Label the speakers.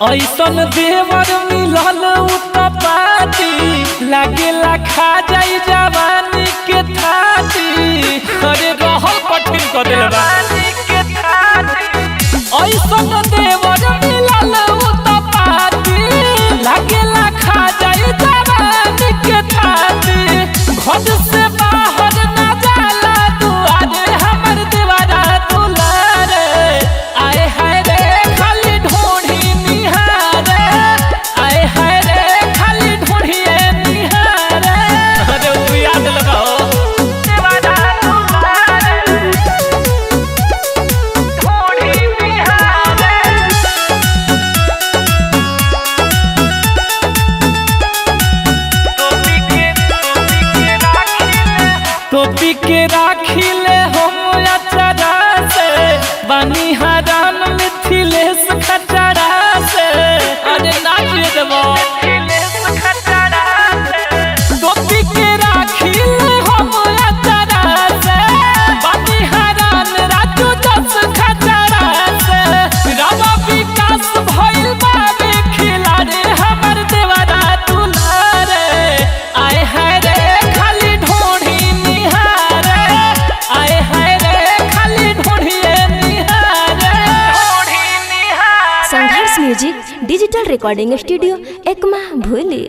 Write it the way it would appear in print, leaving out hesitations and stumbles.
Speaker 1: ऐसन देवर मिलल उत्पाती लागेला खा जाई जवानी के थाती। अरे रहल कठिन कर देले बा ऐसन देवर मिलल उत्पाती लागेला खा जाई जवानी के थाती। घर से बाहर ना जाला दुआरे हमर देवरा दुलारे आए हाय रे खाली ढोढ़ी निहारे आए हाय रे खाली ढोढ़िए निहारे। अरे वो याद लगाओ देवरा दुलारे ढोढ़ी निहारे। टोपी के राखी ले हम अचारा से बानी हरान मिथिलेश खटारा से। अरे नाचिए देवो टोपी के राखी ले हम अचारा से बानी हरान राजू दस खटारा से। रावा विकास भइल बाबे खिलाड़े हमर देवरा दुलारे आए हाय रे खाली ढोढ़ी निहारे आए हाय रे खाली ढोढ़िए निहारे।
Speaker 2: Sangharsh music digital recording studio Ekma भूली।